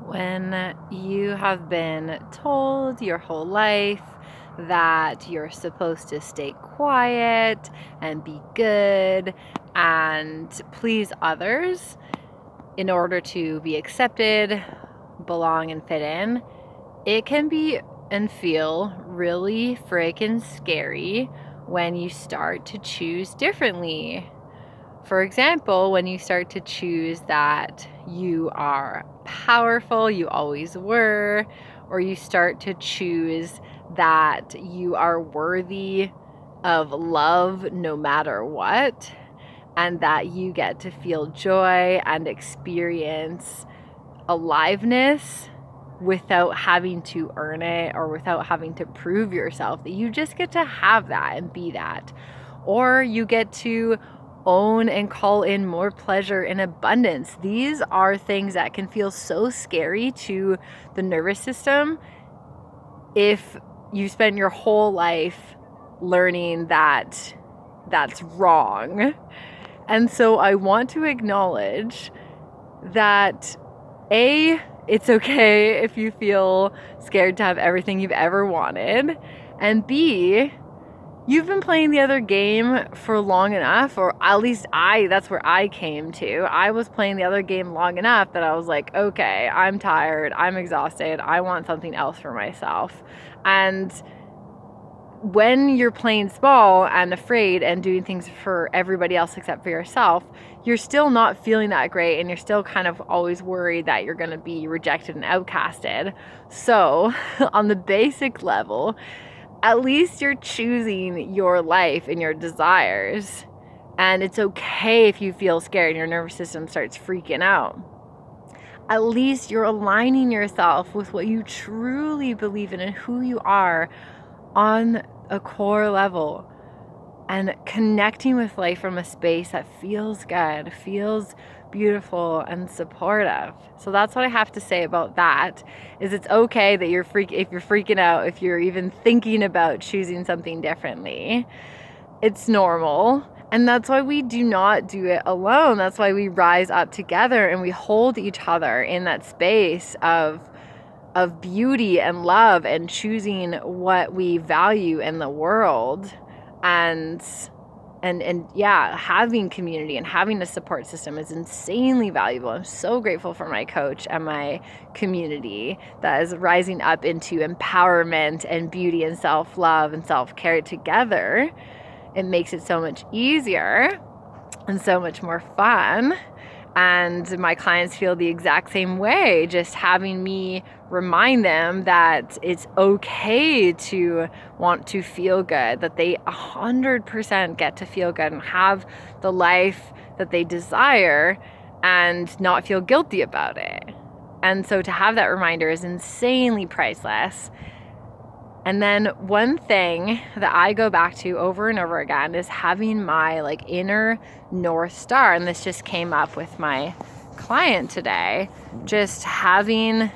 When you have been told your whole life that you're supposed to stay quiet and be good and please others in order to be accepted, belong, and fit in, it can be and feel really freaking scary when you start to choose differently. For example, when you start to choose that you are powerful, you always were, or you start to choose that you are worthy of love no matter what, and that you get to feel joy and experience aliveness without having to earn it or without having to prove yourself, that you just get to have that and be that. Or you get to own and call in more pleasure and abundance. These are things that can feel so scary to the nervous system if you spent your whole life learning that that's wrong. And so I want to acknowledge that it's okay if you feel scared to have everything you've ever wanted, and B, you've been playing the other game for long enough, or at least that's where I came to. I was playing the other game long enough that I was like, okay, I'm tired, I'm exhausted, I want something else for myself. And when you're playing small and afraid and doing things for everybody else except for yourself, you're still not feeling that great, and you're still kind of always worried that you're going to be rejected and outcasted. So on the basic level, at least you're choosing your life and your desires. And it's okay if you feel scared and your nervous system starts freaking out. At least you're aligning yourself with what you truly believe in and who you are on a core level, and connecting with life from a space that feels good, feels beautiful and supportive. So that's what I have to say about that. Is it's okay that if you're freaking out, if you're even thinking about choosing something differently. It's normal. And that's why we do not do it alone. That's why we rise up together and we hold each other in that space of beauty and love and choosing what we value in the world, and yeah, having community and having a support system is insanely valuable. I'm so grateful for my coach and my community that is rising up into empowerment and beauty and self-love and self-care together. It makes it so much easier and so much more fun. And my clients feel the exact same way, just having me remind them that it's okay to want to feel good, that they 100% get to feel good and have the life that they desire and not feel guilty about it. And so to have that reminder is insanely priceless. And then one thing that I go back to over and over again is having my inner North Star. And this just came up with my client today. Just having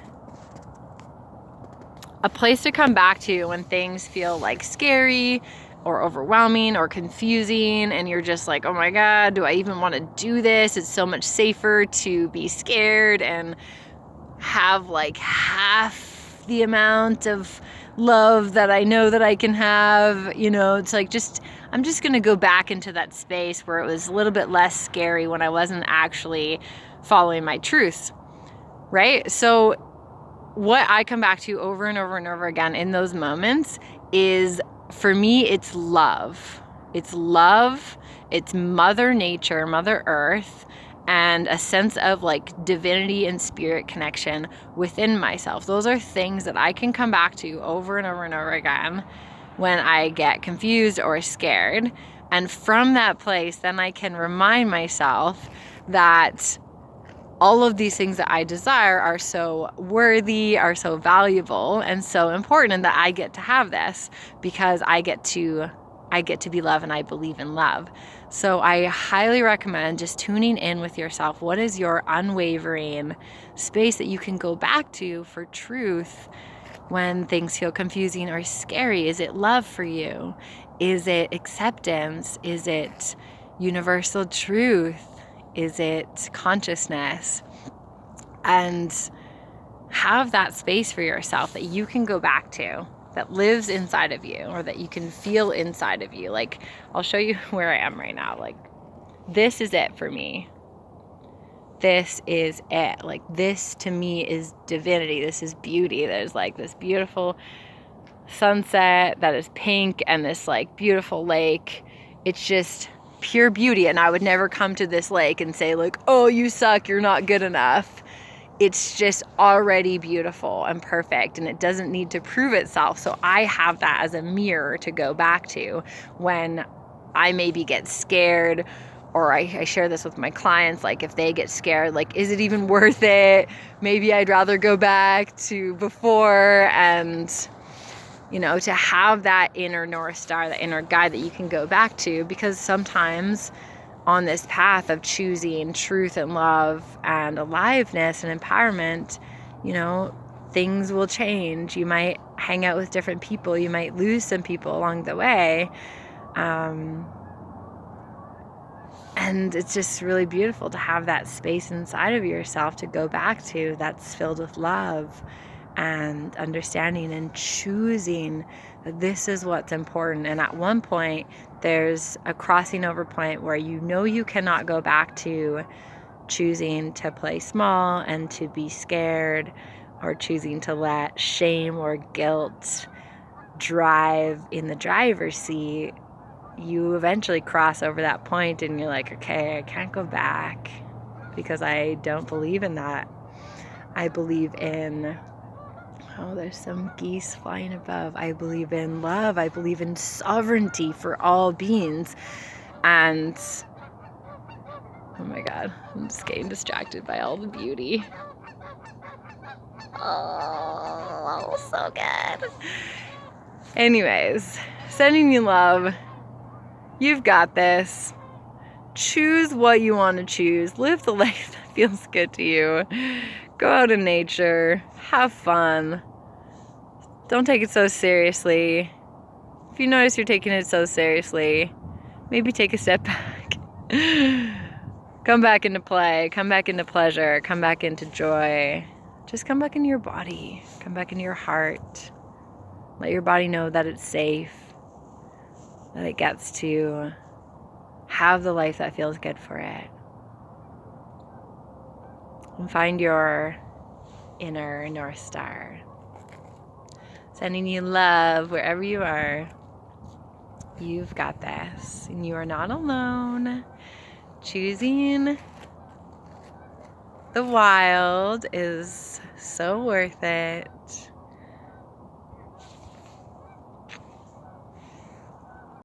a place to come back to when things feel scary or overwhelming or confusing, and you're just like, oh my God, do I even want to do this? It's so much safer to be scared and have half the amount of love that I know that I can have. It's I'm just going to go back into that space where it was a little bit less scary when I wasn't actually following my truths, right? So what I come back to over and over and over again in those moments is, for me, it's love. It's love. It's Mother Nature, Mother Earth, and a sense of divinity and spirit connection within myself. Those are things that I can come back to over and over and over again when I get confused or scared. And from that place, then I can remind myself that all of these things that I desire are so worthy, are so valuable, and so important, and that I get to have this because I get to be love, and I believe in love. So I highly recommend just tuning in with yourself. What is your unwavering space that you can go back to for truth when things feel confusing or scary? Is it love for you? Is it acceptance? Is it universal truth? Is it consciousness? And have that space for yourself that you can go back to, that lives inside of you, or that you can feel inside of you. Like, I'll show you where I am right now. Like, this is it for me. This is it. Like, this to me is divinity. This is beauty. There's like this beautiful sunset that is pink and this like beautiful lake. It's just pure beauty. And I would never come to this lake and say like, oh, you suck, you're not good enough. It's just already beautiful and perfect, and it doesn't need to prove itself. So I have that as a mirror to go back to when I maybe get scared, or I share this with my clients, like if they get scared, like, is it even worth it? Maybe I'd rather go back to before. And, you know, to have that inner North Star, that inner guide that you can go back to, because sometimes on this path of choosing truth and love and aliveness and empowerment, you know, things will change. You might hang out with different people. You might lose some people along the way. And it's just really beautiful to have that space inside of yourself to go back to, that's filled with love and understanding and choosing that this is what's important. And at one point, there's a crossing over point where you know you cannot go back to choosing to play small and to be scared, or choosing to let shame or guilt drive in the driver's seat. You eventually cross over that point and you're like, okay, I can't go back because I don't believe in that. I believe in, oh, there's some geese flying above. I believe in love. I believe in sovereignty for all beings. And, oh my God, I'm just getting distracted by all the beauty. Oh, so good. Anyways, sending you love. You've got this. Choose what you want to choose. Live the life that feels good to you. Go out in nature. Have fun. Don't take it so seriously. If you notice you're taking it so seriously, maybe take a step back. Come back into play. Come back into pleasure. Come back into joy. Just come back into your body. Come back into your heart. Let your body know that it's safe, that it gets to have the life that feels good for it. And find your inner North Star. Sending you love wherever you are. You've got this. And you are not alone. Choosing the wild is so worth it.